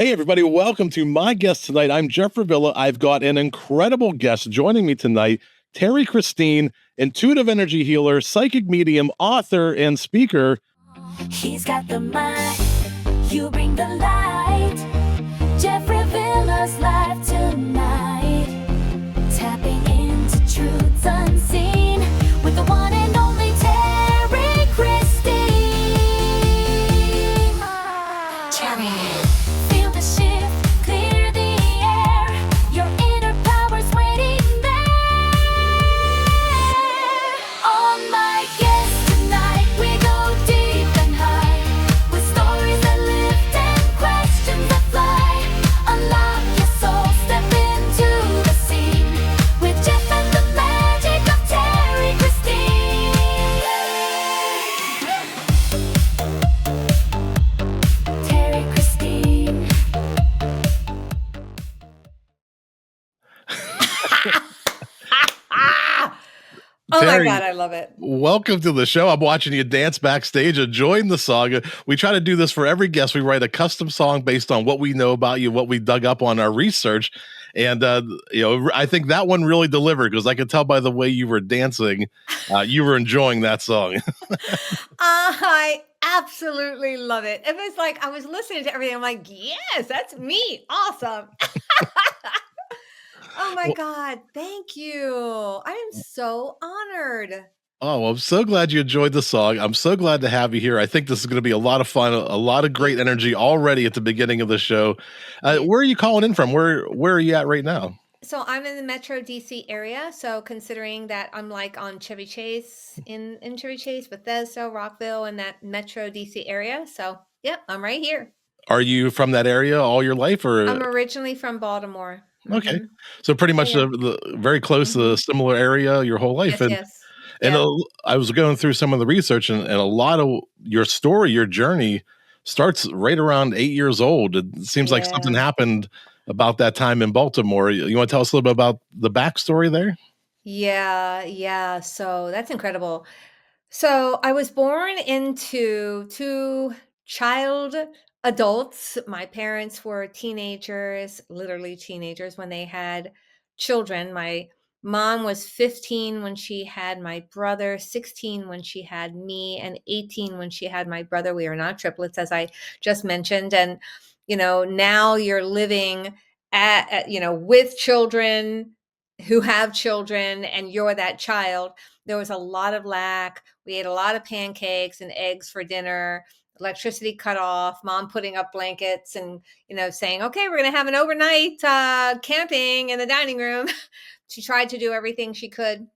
Hey, everybody, welcome to my guest tonight. I'm Jeff Revilla. I've got an incredible guest joining me tonight, Terrie Christine, intuitive energy healer, psychic medium, author, and speaker. He's got the mic, you bring the light. Jeff Revilla's live tonight. Tapping into truths unseen with the one and only Terrie Christine. Terrie. Feel the shift, clear the air. Your inner power's waiting there. On my guest tonight, we go deep and high with stories that lift and questions that fly. Unlock your soul, step into the scene with Jeff and the magic of Terrie Christine. Terrie Christine. Oh my Terrie, God, I love it. welcome to the show. I'm watching you dance backstage, enjoying the song. We try to do this for every guest. We write a custom song based on what we know about you, what we dug up on our research. And, I think that one really delivered because I could tell by the way you were dancing, you were enjoying that song. I absolutely love it. It was like I was listening to everything. I'm like, yes, that's me. Awesome. Oh my Well, God. Thank you. I am so honored. Oh, well, I'm so glad you enjoyed the song. I'm so glad to have you here. I think this is going to be a lot of fun, a lot of great energy already at the beginning of the show. Yeah. Where are you calling in from? Where are you at right now? So I'm in the Metro DC area. So considering that I'm like on Chevy Chase in Chevy Chase, Bethesda, Rockville, and that Metro DC area. So yep, I'm right here. Are you from that area all your life, or I'm originally from Baltimore. okay? So pretty much Yeah. the very close, hmm similar area your whole life, Yes, and yes. and Yeah. I was going through some of the research, and a lot of your story, your journey, starts right around 8 years old. It seems like something Yeah. happened about that time in Baltimore. You want to tell us a little bit about the backstory there? Yeah, yeah. So that's incredible. So I was born into two child adults. My parents were teenagers, literally teenagers, when they had children. My mom was 15 when she had my brother, 16 when she had me, and 18 when she had my brother. We are not triplets, as I just mentioned. And, now you're living with children who have children, and you're that child. There was a lot of lack. We ate a lot of pancakes and eggs for dinner, electricity cut off, mom putting up blankets and, saying, okay, we're going to have an overnight camping in the dining room. She tried to do everything she could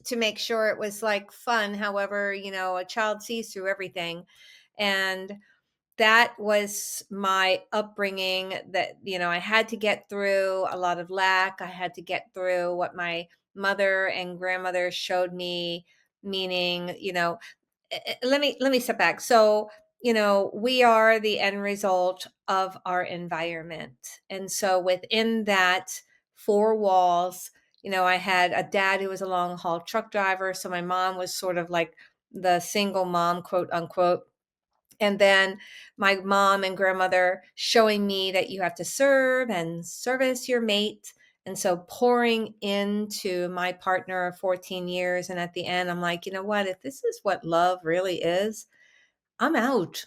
to make sure it was like fun. However, a child sees through everything. And that was my upbringing, that I had to get through a lot of lack. I had to get through what my mother and grandmother showed me, meaning, let me step back. So, we are the end result of our environment. And so within that four walls, I had a dad who was a long haul truck driver. So my mom was sort of like the single mom, quote unquote. And then my mom and grandmother showing me that you have to serve and service your mate. And so pouring into my partner of 14 years. And at the end, I'm like, you know what? If this is what love really is, I'm out.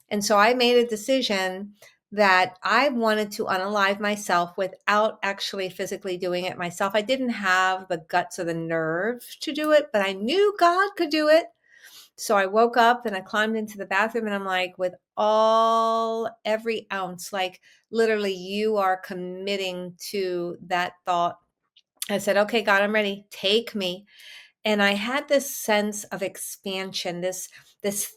And so I made a decision that I wanted to unalive myself without actually physically doing it myself. I didn't have the guts or the nerve to do it, but I knew God could do it. So I woke up and I climbed into the bathroom and I'm like, with every ounce, like literally, you are committing to that thought. I said, okay, God, I'm ready. Take me. And I had this sense of expansion, this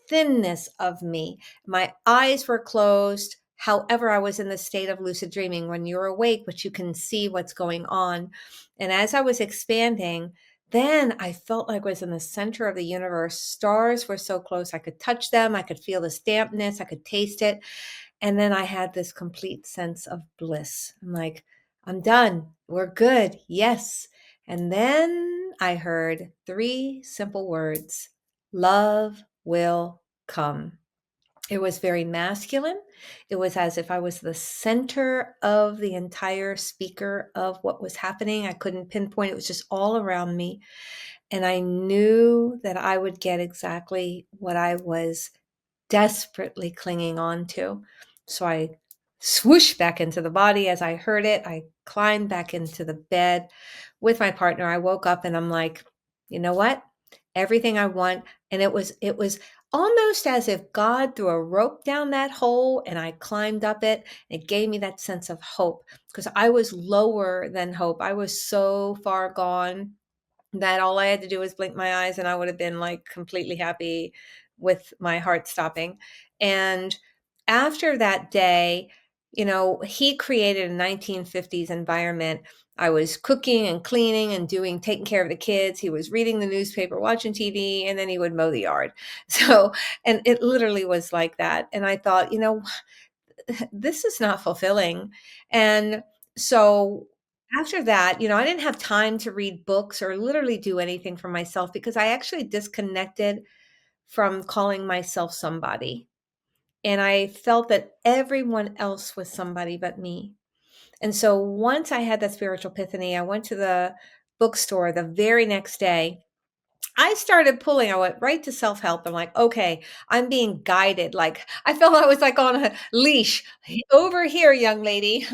thinness of me. My eyes were closed. However, I was in the state of lucid dreaming when you're awake, but you can see what's going on. And as I was expanding, then I felt like I was in the center of the universe. Stars were so close. I could touch them. I could feel the dampness. I could taste it. And then I had this complete sense of bliss. I'm like, I'm done. We're good. Yes. And then I heard three simple words: love will come. It was very masculine. It was as if I was the center of the entire speaker of what was happening. I couldn't pinpoint, it was just all around me. And I knew that I would get exactly what I was desperately clinging on to. So I swooshed back into the body as I heard it. I climbed back into the bed with my partner. I woke up and I'm like, you know what? Everything I want. And it was almost as if God threw a rope down that hole and I climbed up it. It gave me that sense of hope because I was lower than hope. I was so far gone that all I had to do was blink my eyes and I would have been like completely happy with my heart stopping. And after that day, he created a 1950s environment. I was cooking and cleaning and taking care of the kids. He was reading the newspaper, watching TV, and then he would mow the yard. So, and it literally was like that. And I thought, this is not fulfilling. And so after that, I didn't have time to read books or literally do anything for myself because I actually disconnected from calling myself somebody. And I felt that everyone else was somebody but me. And so once I had that spiritual epiphany, I went to the bookstore the very next day. I went right to self-help. I'm like, okay, I'm being guided. Like I felt I was like on a leash. Over here, young lady.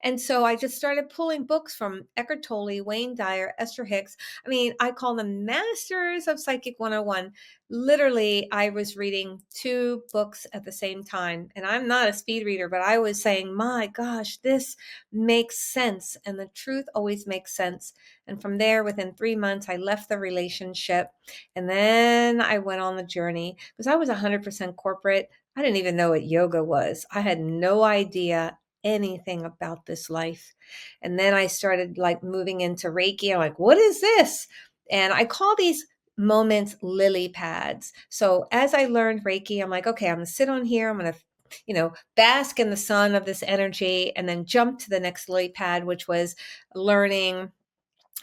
And so I just started pulling books from Eckhart Tolle, Wayne Dyer, Esther Hicks. I mean, I call them masters of Psychic 101. Literally, I was reading two books at the same time. And I'm not a speed reader, but I was saying, my gosh, this makes sense. And the truth always makes sense. And from there, within 3 months, I left the relationship. And then I went on the journey because I was 100% corporate. I didn't even know what yoga was. I had no idea anything about this life. And then I started like moving into Reiki. I'm like, what is this? And I call these moments lily pads. So as I learned Reiki, I'm like, okay, I'm going to sit on here. I'm going to bask in the sun of this energy and then jump to the next lily pad, which was learning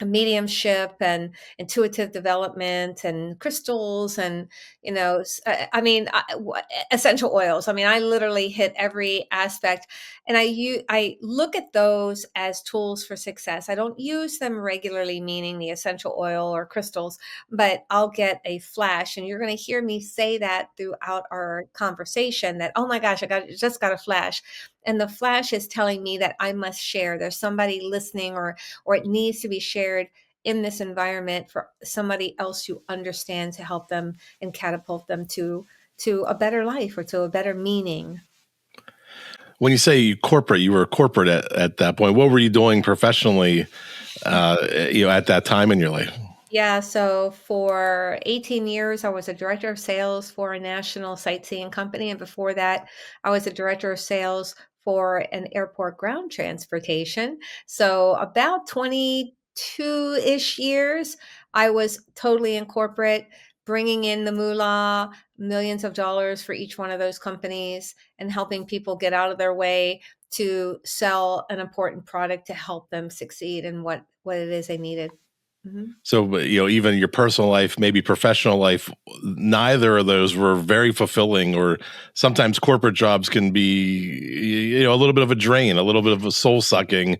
mediumship and intuitive development and crystals and essential oils. I mean, I literally hit every aspect, and I look at those as tools for success. I don't use them regularly, meaning the essential oil or crystals, but I'll get a flash, and you're going to hear me say that throughout our conversation that, oh my gosh, just got a flash. And the flash is telling me that I must share. There's somebody listening, or it needs to be shared in this environment for somebody else who understands to help them and catapult them to a better life or to a better meaning. When you say you were corporate at that point. What were you doing professionally, at that time in your life? Yeah, so for 18 years, I was a director of sales for a national sightseeing company. And before that, I was a director of sales for an airport ground transportation. So about 22-ish years, I was totally in corporate, bringing in the moolah, millions of dollars for each one of those companies, and helping people get out of their way to sell an important product to help them succeed in what it is they needed. Mhm. So, even your personal life, maybe professional life, neither of those were very fulfilling, or sometimes corporate jobs can be, a little bit of a drain, a little bit of a soul sucking.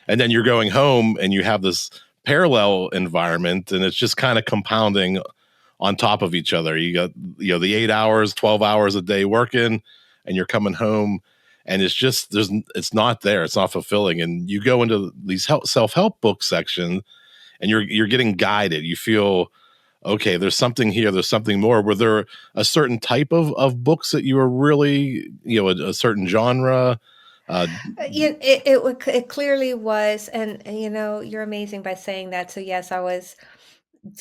And then you're going home and you have this parallel environment, and it's just kind of compounding on top of each other. You got, the 8 hours, 12 hours a day working, and you're coming home, and it's not there. It's not fulfilling. And you go into these self-help book section, and you're getting guided. You feel, okay, there's something here, there's something more. Were there a certain type of books that you were really, a certain genre? It clearly was, and you're amazing by saying that. So yes, I was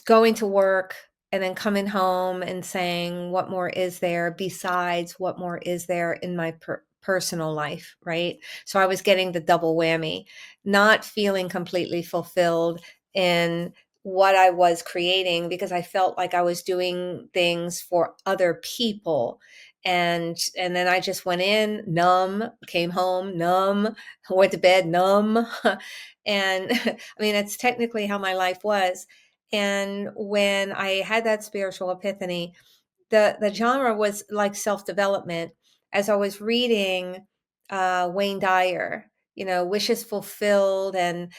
going to work and then coming home and saying, what more is there besides what more is there in my personal life, right? So I was getting the double whammy, not feeling completely fulfilled in what I was creating because I felt like I was doing things for other people. And then I just went in numb, came home numb, went to bed numb. And I mean, that's technically how my life was. And when I had that spiritual epiphany, the genre was like self-development. As I was reading Wayne Dyer, Wishes Fulfilled, and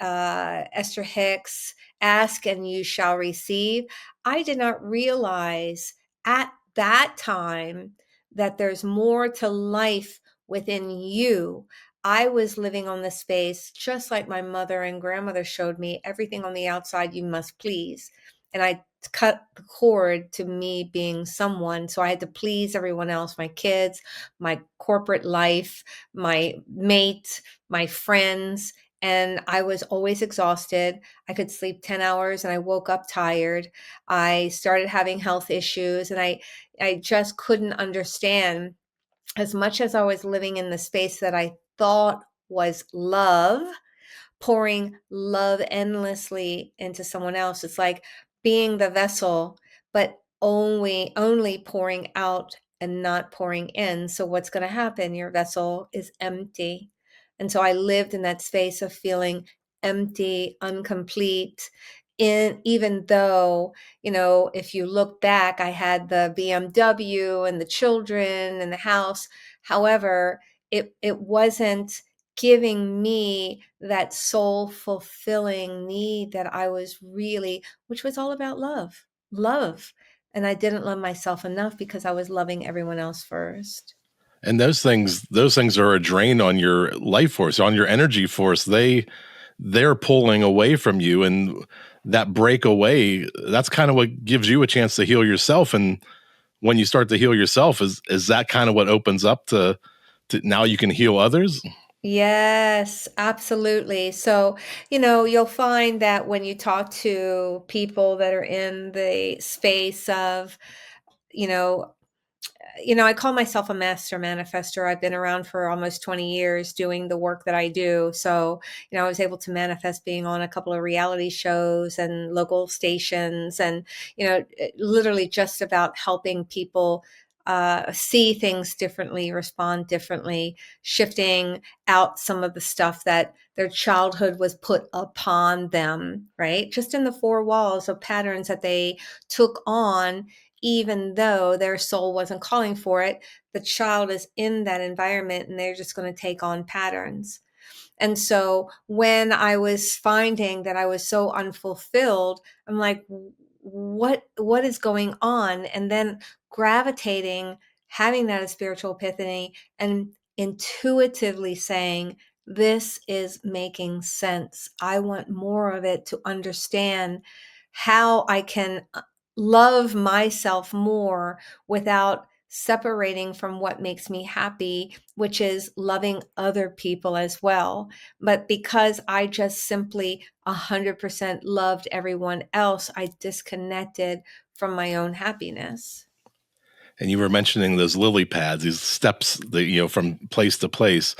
Esther Hicks, Ask and You Shall Receive, I did not realize at that time that there's more to life within you. I was living on the space just like my mother and grandmother showed me, everything on the outside you must please. And I cut the cord to me being someone. So I had to please everyone else, my kids, my corporate life, my mate, my friends. And I was always exhausted. I could sleep 10 hours and I woke up tired. I started having health issues, and I just couldn't understand, as much as I was living in the space that I thought was love, pouring love endlessly into someone else. It's like being the vessel, but only pouring out and not pouring in. So what's going to happen? Your vessel is empty. And so I lived in that space of feeling empty, incomplete. Even though, if you look back, I had the BMW and the children and the house. However, it wasn't giving me that soul fulfilling need that I was really, which was all about love, love. And I didn't love myself enough because I was loving everyone else first. And those things are a drain on your life force, on your energy force. They're pulling away from you, and that breakaway, that's kind of what gives you a chance to heal yourself. And when you start to heal yourself, is that kind of what opens up to now you can heal others? Yes, absolutely. So, you'll find that when you talk to people that are in the space of, you know, I call myself a master manifester. I've been around for almost 20 years doing the work that I do. So, I was able to manifest being on a couple of reality shows and local stations, and, literally just about helping people see things differently, respond differently, shifting out some of the stuff that their childhood was put upon them, right? Just in the four walls of patterns that they took on, even though their soul wasn't calling for it. The child is in that environment and they're just going to take on patterns. And so when I was finding that I was so unfulfilled, I'm like, what is going on? And then gravitating, having that spiritual epiphany, and intuitively saying, this is making sense. I want more of it to understand how I can love myself more without separating from what makes me happy, which is loving other people as well. But because I just simply 100% loved everyone else, I disconnected from my own happiness. And you were mentioning those lily pads, these steps that, from place to place.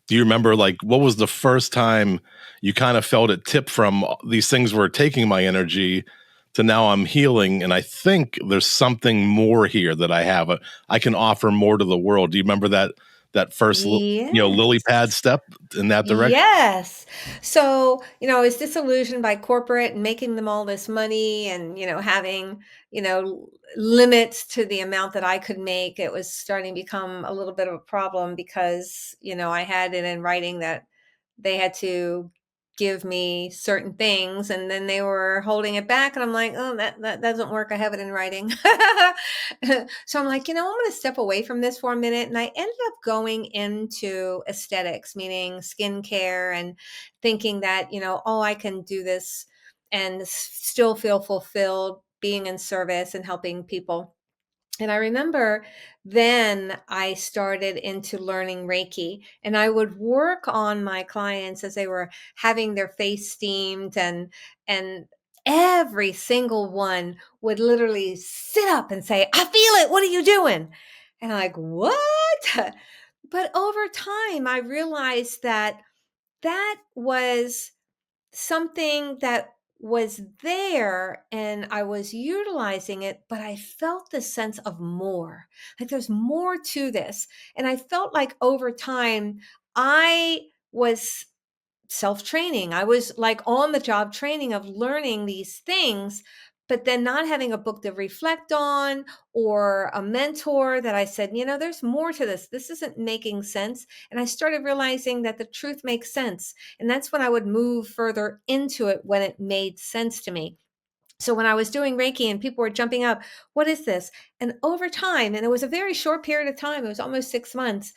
Do you remember, like, what was the first time you kind of felt it tip from these things were taking my energy to now I'm healing, and I think there's something more here that I can offer more to the world? Do you remember that first lily pad Yes. step in that direction? Yes. So, I was disillusioned by corporate and making them all this money, and, having, limits to the amount that I could make. It was starting to become a little bit of a problem because, I had it in writing that they had to give me certain things, and then they were holding it back, and I'm like, oh, that doesn't work. I have it in writing. So I'm like, I'm going to step away from this for a minute. And I ended up going into aesthetics, meaning skincare, and thinking that, oh, I can do this and still feel fulfilled being in service and helping people. And I remember then I started into learning Reiki, and I would work on my clients as they were having their face steamed, and every single one would literally sit up and say, "I feel it. What are you doing?" And I'm like, "What?" But over time I realized that that was something that was there and I was utilizing it, but I felt this sense of more. Like there's more to this. And I felt like over time, I was self training. I was like on the job training of learning these things, but then not having a book to reflect on or a mentor that I said, there's more to this. This isn't making sense. And I started realizing that the truth makes sense. And that's when I would move further into it when it made sense to me. So when I was doing Reiki and people were jumping up, what is this? And over time, and it was a very short period of time, it was almost 6 months,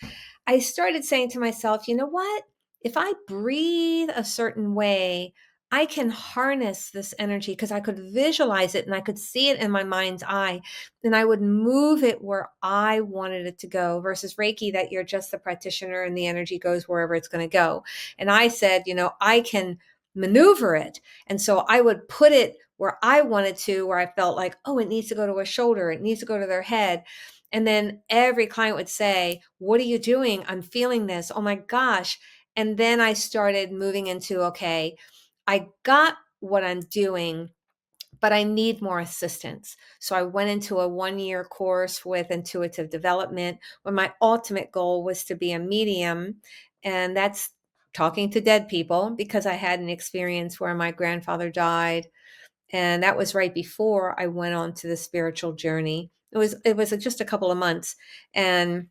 I started saying to myself, you know what? If I breathe a certain way, I can harness this energy because I could visualize it and I could see it in my mind's eye. And I would move it where I wanted it to go versus Reiki, that you're just the practitioner and the energy goes wherever it's going to go. And I said, I can maneuver it. And so I would put it where I wanted to, where I felt like, oh, it needs to go to a shoulder, it needs to go to their head. And then every client would say, what are you doing? I'm feeling this. Oh my gosh. And then I started moving into, okay, I got what I'm doing, but I need more assistance. So I went into a 1-year course with intuitive development when my ultimate goal was to be a medium. And that's talking to dead people because I had an experience where my grandfather died. And that was right before I went on to the spiritual journey. It was just a couple of months. And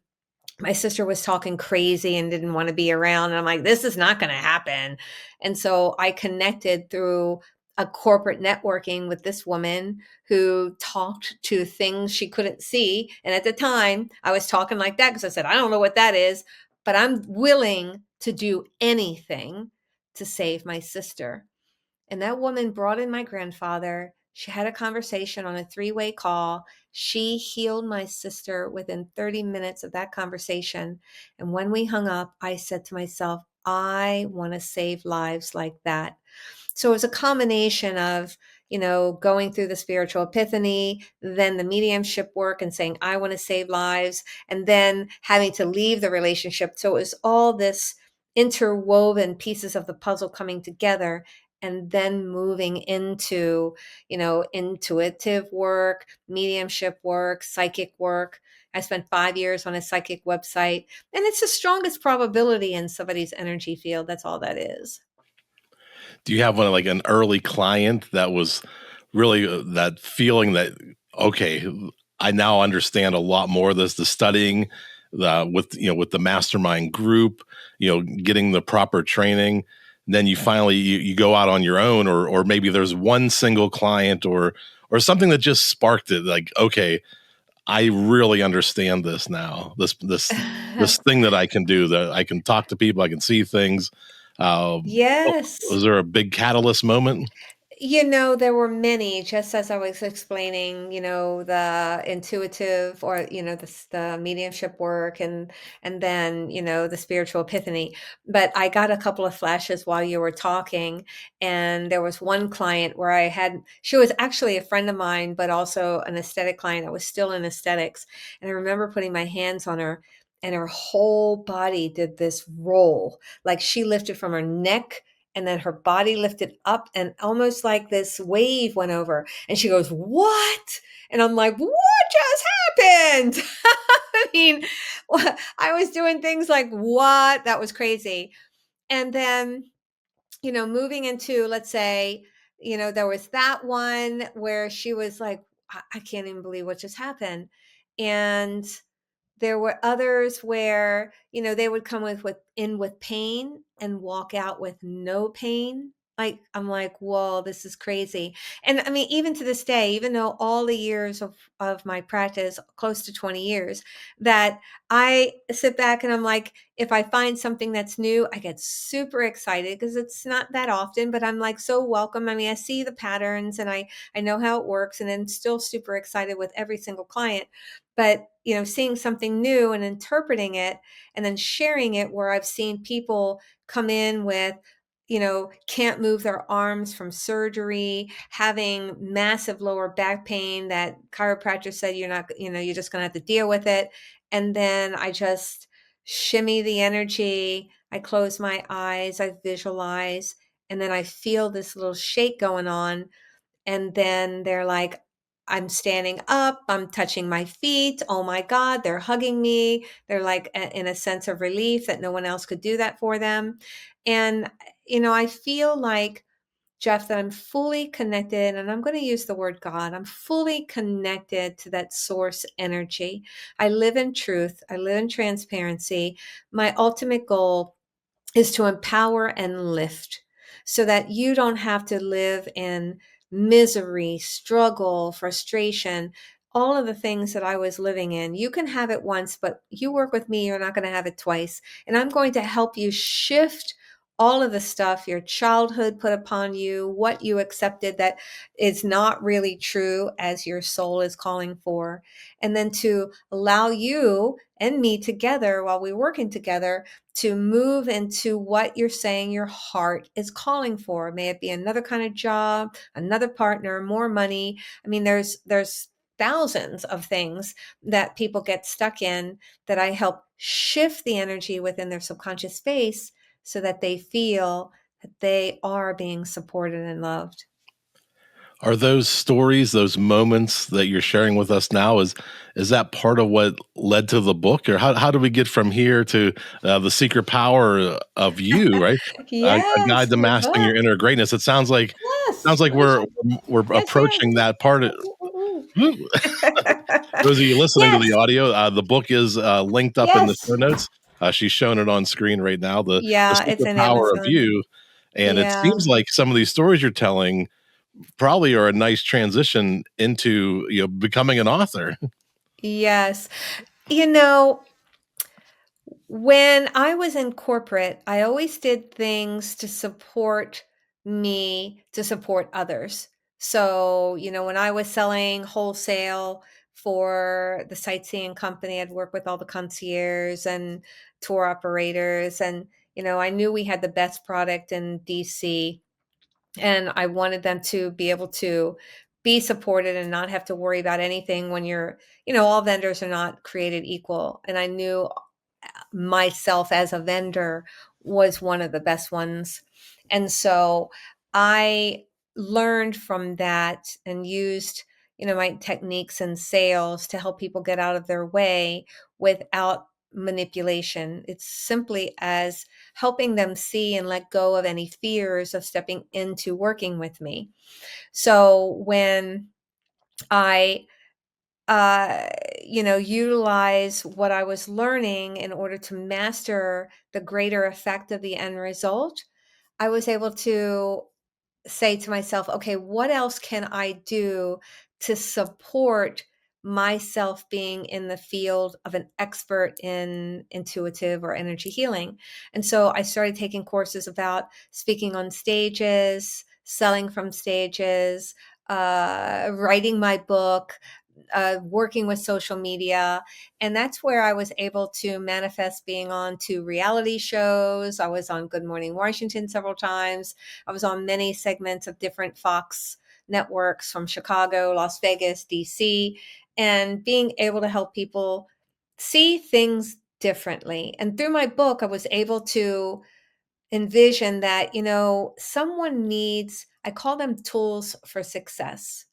my sister was talking crazy and didn't want to be around. And I'm like, this is not going to happen. And so I connected through a corporate networking with this woman who talked to things she couldn't see. And at the time, I was talking like that because I said, I don't know what that is, but I'm willing to do anything to save my sister. And that woman brought in my grandfather. She had a conversation on a 3-way call. She healed my sister within 30 minutes of that conversation. And when we hung up, I said to myself, I want to save lives like that. So it was a combination of, going through the spiritual epiphany, then the mediumship work and saying, I want to save lives, and then having to leave the relationship. So it was all this interwoven pieces of the puzzle coming together and then moving into, intuitive work, mediumship work, psychic work. I spent 5 years on a psychic website, and it's the strongest probability in somebody's energy field. That's all that is. Do you have one like an early client that was really that feeling that okay, I now understand a lot more of this, the studying, with the mastermind group, getting the proper training. Then you finally you go out on your own, or maybe there's one single client or something that just sparked it. Like, okay, I really understand this now. This thing that I can do, that I can talk to people, I can see things. Was Yes. there a big catalyst moment? There were many, just as I was explaining, the intuitive or, the mediumship work and then, the spiritual epiphany. But I got a couple of flashes while you were talking. And there was one client where she was actually a friend of mine, but also an aesthetic client that was still in aesthetics. And I remember putting my hands on her and her whole body did this roll, like she lifted from her neck and then her body lifted up and almost like this wave went over and she goes, what? And I'm like, what just happened? I mean, I was doing things like, what? That was crazy. And then, moving into, let's say, there was that one where she was like, I can't even believe what just happened. And there were others where, they would come with pain and walk out with no pain. Like, I'm like, whoa, this is crazy. And I mean, even to this day, even though all the years of my practice, close to 20 years, that I sit back and I'm like, if I find something that's new, I get super excited because it's not that often, but I'm like so welcome. I mean, I see the patterns and I know how it works, and then still super excited with every single client. But, seeing something new and interpreting it and then sharing it, where I've seen people come in with, can't move their arms from surgery, having massive lower back pain that chiropractor said you're not, you're just going to have to deal with it. And then I just shimmy the energy. I close my eyes, I visualize, and then I feel this little shake going on, and then they're like, I'm standing up, I'm touching my feet. Oh my God, they're hugging me. They're like in a sense of relief that no one else could do that for them. And, I feel like Jeff, that I'm fully connected, and I'm going to use the word God. I'm fully connected to that source energy. I live in truth. I live in transparency. My ultimate goal is to empower and lift so that you don't have to live in misery, struggle, frustration, all of the things that I was living in. You can have it once, but you work with me, you're not going to have it twice. And I'm going to help you shift all of the stuff your childhood put upon you, what you accepted that is not really true as your soul is calling for, and then to allow you and me together while we're working together to move into what you're saying your heart is calling for. May it be another kind of job, another partner, more money. I mean, there's thousands of things that people get stuck in that I help shift the energy within their subconscious space so that they feel that they are being supported and loved. Are those stories, those moments that you're sharing with us now, is that part of what led to the book? Or how do we get from here to, The Secret Power of You, right? A Yes, guide to my mastering your book. inner greatness. It sounds Yes. like Let me we're show. we're Yes, yes. approaching that part of Ooh, ooh, Woo. ooh. Those of you listening to the Yes. audio, the book is, linked up in the Yes. show notes. She's showing it on screen right now, The Yeah, it's Secret in Power of Amazon. You, and it Yeah. seems like some of these stories you're telling probably are a nice transition into, becoming an author. Yes. You know, when I was in corporate, I always did things to support me, to support others. So, when I was selling wholesale for the sightseeing company, I'd work with all the concierges and tour operators. And, I knew we had the best product in DC, and I wanted them to be able to be supported and not have to worry about anything when all vendors are not created equal. And I knew myself as a vendor was one of the best ones. And so I learned from that and used, my techniques in sales to help people get out of their way without manipulation. It's simply as helping them see and let go of any fears of stepping into working with me. So when I uh, utilize what I was learning in order to master the greater effect of the end result, I was able to say to myself, okay, what else can I do to support myself being in the field of an expert in intuitive or energy healing? And so I started taking courses about speaking on stages, selling from stages, writing my book, working with social media. And that's where I was able to manifest being on 2 reality shows. I was on Good Morning Washington several times. I was on many segments of different Fox networks from Chicago, Las Vegas, DC, and being able to help people see things differently. And through my book, I was able to envision that, someone needs, I call them tools for success.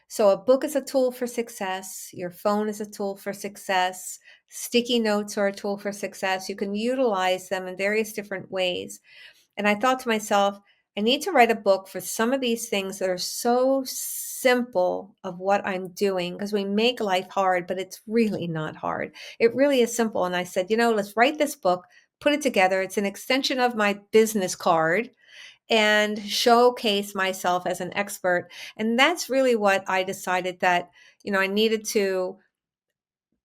So a book is a tool for success. Your phone is a tool for success. Sticky notes are a tool for success. You can utilize them in various different ways. And I thought to myself, I need to write a book for some of these things that are so simple of what I'm doing, because we make life hard, but it's really not hard. It really is simple. And I said, let's write this book, put it together. It's an extension of my business card and showcase myself as an expert. And that's really what I decided that, I needed to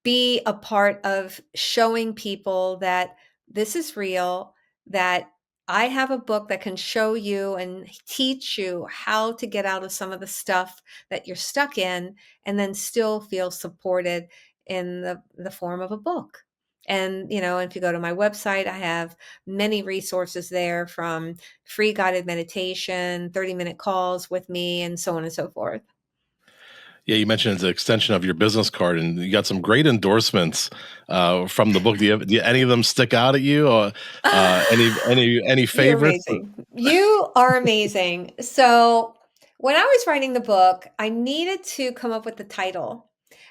be a part of showing people that this is real, that I have a book that can show you and teach you how to get out of some of the stuff that you're stuck in and then still feel supported in the form of a book. And, if you go to my website, I have many resources there, from free guided meditation, 30-minute calls with me, and so on and so forth. Yeah, you mentioned it's an extension of your business card, and you got some great endorsements, from the book. Do any of them stick out at you, or, any You're favorites? amazing. You are amazing. So, when I was writing the book, I needed to come up with the title.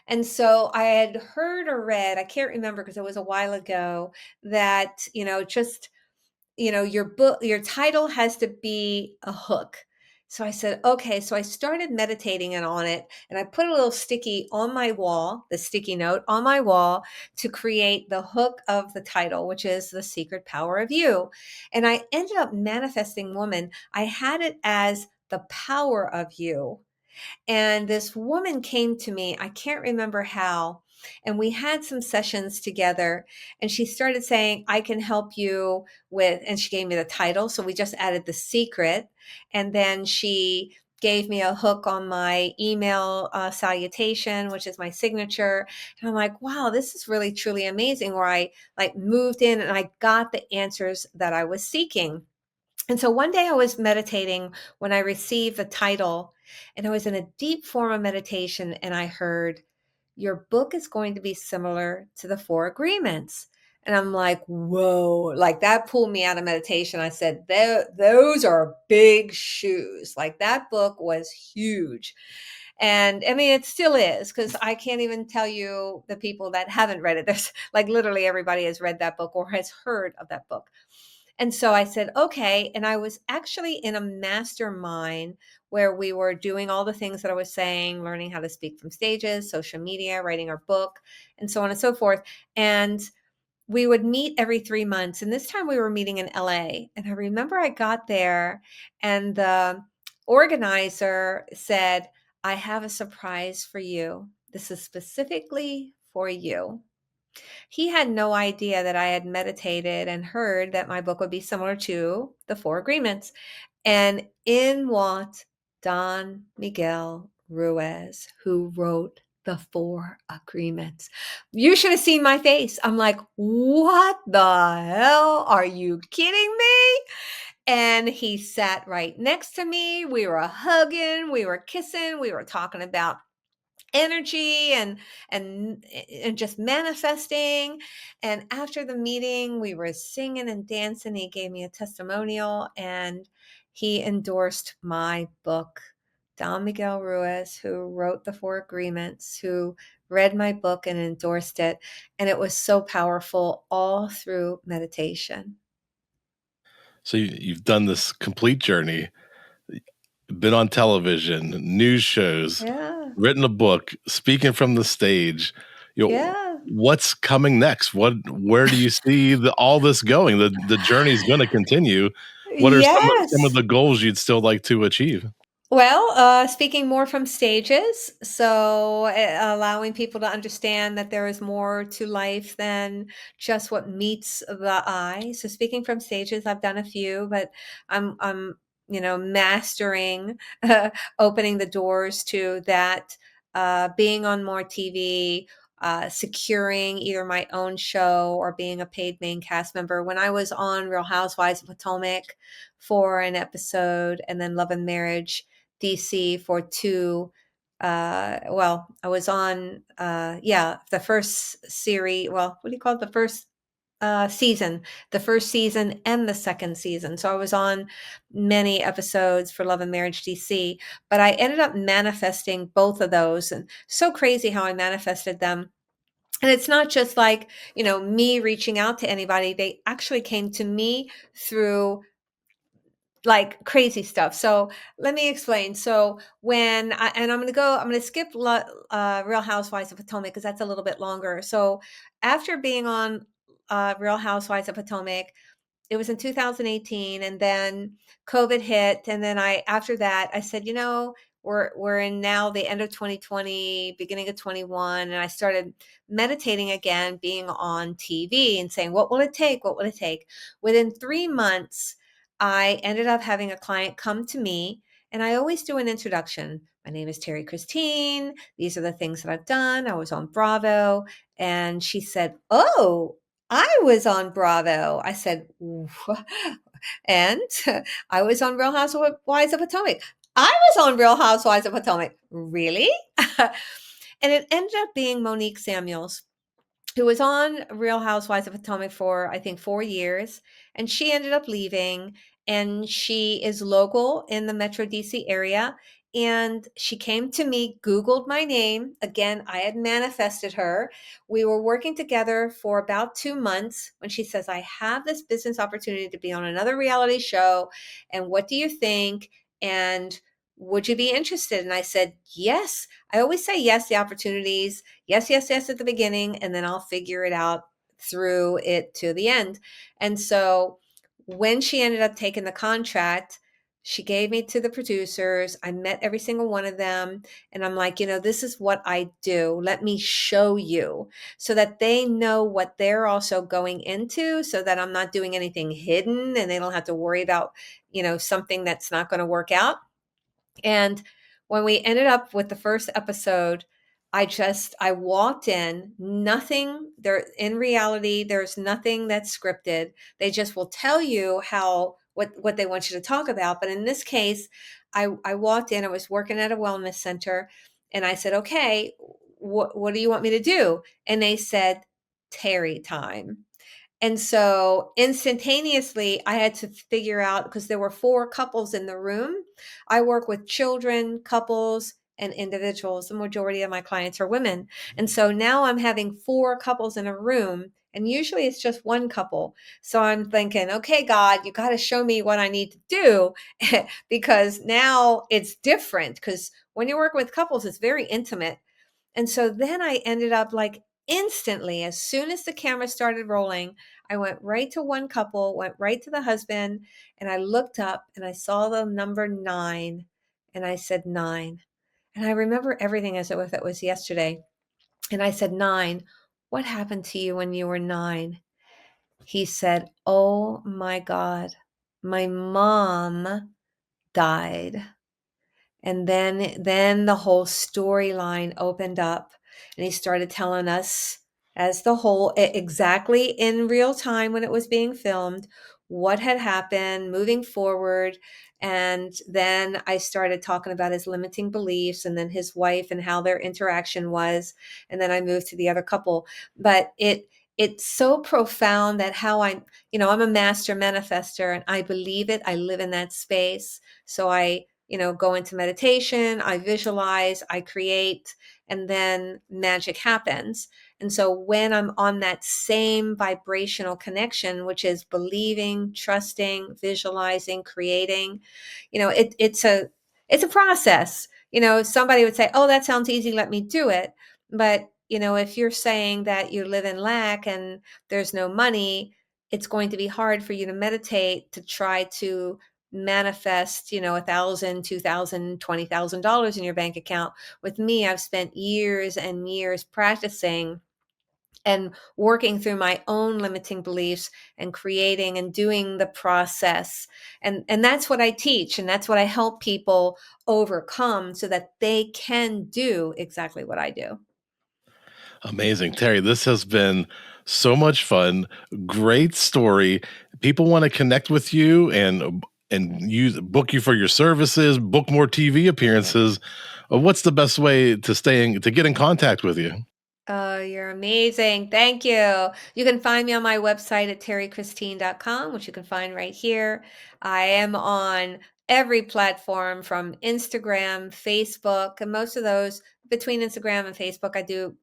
And so I had heard or read, I can't remember because it was a while ago, that, your book, your title has to be a hook. So I said, okay. So I started meditating and on it, and I put a little sticky on my wall, the sticky note on my wall to create the hook of the title, which is The Secret Power of You. And I ended up manifesting woman. I had it as the power of you. And this woman came to me, I can't remember how, and we had some sessions together. And she started saying, I can help you with, and she gave me the title. So we just added The Secret. And then she gave me a hook on my email salutation, which is my signature. And I'm like, wow, this is really truly amazing. Where I like moved in and I got the answers that I was seeking. And so one day I was meditating when I received the title, and I was in a deep form of meditation, and I heard, your book is going to be similar to the Four Agreements. And I'm like, whoa, like that pulled me out of meditation. I said, those are big shoes. Like that book was huge. And I mean, it still is, because I can't even tell you the people that haven't read it. There's like literally everybody has read that book or has heard of that book. And so I said, okay. And I was actually in a mastermind where we were doing all the things that I was saying, learning how to speak from stages, social media, writing our book, and so on and so forth. And we would meet every 3 months. And this time we were meeting in LA. And I remember I got there and the organizer said, I have a surprise for you. This is specifically for you. He had no idea that I had meditated and heard that my book would be similar to the Four Agreements. And in walked Don Miguel Ruiz, who wrote the Four Agreements. You should have seen my face. I'm like, what the hell? Are you kidding me? And he sat right next to me. We were hugging, we were kissing, we were talking about energy and just manifesting. And after the meeting we were singing and dancing. He gave me a testimonial and he endorsed my book. Don Miguel Ruiz, who wrote the Four Agreements, who read my book and endorsed it, and it was so powerful, all through meditation. So you've done this complete journey, been on television, news shows, Yeah, written a book, speaking from the stage. yeah, What's coming next? Where do you see all this going? The journey's going to continue. What are some of yes. the goals you'd still like to achieve? Well, speaking more from stages, so allowing people to understand that there is more to life than just what meets the eye. So speaking from stages, I've done a few, but I'm mastering opening the doors to that, being on more TV, securing either my own show or being a paid main cast member. When I was on Real Housewives of Potomac for an episode, and then Love and Marriage DC for two. Well, I was on, the first series. Well, what do you call it? The first season, the first season and the second season. So I was on many episodes for Love and Marriage DC, but I ended up manifesting both of those. And so crazy how I manifested them. And it's not just like, me reaching out to anybody. They actually came to me through like crazy stuff. So let me explain. So I'm going to skip Real Housewives of Potomac because that's a little bit longer. So after being on Real Housewives of Potomac, it was in 2018, and then COVID hit. And then after that, I said, we're in now the end of 2020, beginning of 21. And I started meditating again, being on TV and saying, what will it take? What will it take? Within 3 months, I ended up having a client come to me, and I always do an introduction. My name is Terrie Christine. These are the things that I've done. I was on Bravo. And she said, oh, I was on Bravo. I said, and I was on Real Housewives of Potomac. I was on Real Housewives of Potomac. Really? And it ended up being Monique Samuels, who was on Real Housewives of Potomac for, I think, 4 years. And she ended up leaving. And she is local in the Metro DC area. And she came to me, Googled my name. Again, I had manifested her. We were working together for about 2 months when she says, I have this business opportunity to be on another reality show. And what do you think? And would you be interested? And I said, yes. I always say yes, the opportunities, yes, yes, yes at the beginning, and then I'll figure it out through it to the end. And so when she ended up taking the contract, she gave me to the producers. I met every single one of them. And I'm like, this is what I do. Let me show you so that they know what they're also going into, so that I'm not doing anything hidden and they don't have to worry about, something that's not going to work out. And when we ended up with the first episode, I walked in, nothing there in reality, there's nothing that's scripted. They just will tell you what they want you to talk about. But in this case, I walked in, I was working at a wellness center, and I said, okay, what do you want me to do? And they said, Terrie time. And so instantaneously, I had to figure out, because there were 4 couples in the room. I work with children, couples, and individuals. The majority of my clients are women. And so now I'm having 4 couples in a room, and usually it's just one couple. So I'm thinking, okay, God, you got to show me what I need to do because now it's different. Because when you work with couples, it's very intimate. And so then I ended up like instantly, as soon as the camera started rolling, I went right to one couple, went right to the husband, and I looked up and I saw the number 9, and I said 9. And I remember everything as if it was yesterday. And I said, 9, what happened to you when you were 9? He said, oh my God, my mom died. And then the whole storyline opened up, and he started telling us as the whole exactly in real time when it was being filmed, what had happened moving forward. And then I started talking about his limiting beliefs, and then his wife and how their interaction was. And then I moved to the other couple. But it's so profound that I'm a master manifester, and I believe it. I live in that space. So I go into meditation, I visualize, I create, and then magic happens. And so when I'm on that same vibrational connection, which is believing, trusting, visualizing, creating, it's a process. Somebody would say, oh, that sounds easy, let me do it. But if you're saying that you live in lack and there's no money, it's going to be hard for you to meditate to try to manifest, $1,000, $2,000, $20,000 in your bank account. With me, I've spent years and years practicing and working through my own limiting beliefs and creating and doing the process. And that's what I teach, and that's what I help people overcome so that they can do exactly what I do. Amazing. Terrie, this has been so much fun. Great story. People want to connect with you and book you for your services, book more TV appearances. What's the best way to get in contact with you? Oh, you're amazing. Thank you. You can find me on my website at terriechristine.com, which you can find right here. I am on every platform from Instagram, Facebook, and most of those between Instagram and Facebook, I do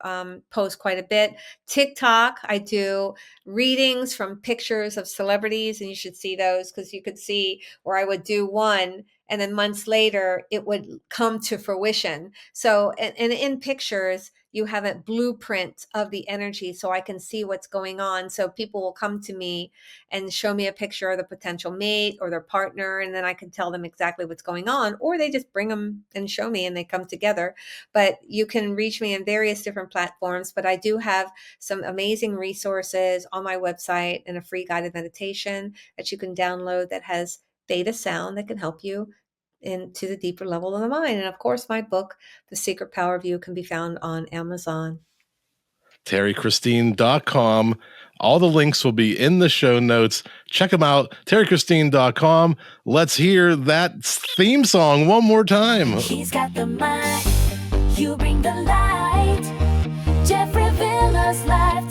post quite a bit. TikTok, I do readings from pictures of celebrities, and you should see those because you could see where I would do one, and then months later it would come to fruition. So, and in pictures, you have a blueprint of the energy so I can see what's going on. So people will come to me and show me a picture of the potential mate or their partner, and then I can tell them exactly what's going on, or they just bring them and show me and they come together. But you can reach me in various different platforms, but I do have some amazing resources on my website and a free guided meditation that you can download that has theta sound that can help you into the deeper level of the mind. And of course, my book, The Secret Power of You, can be found on Amazon. TerrieChristine.com. All the links will be in the show notes. Check them out. TerrieChristine.com. Let's hear that theme song one more time. He's got the mind, you bring the light. Jeff Revilla's life.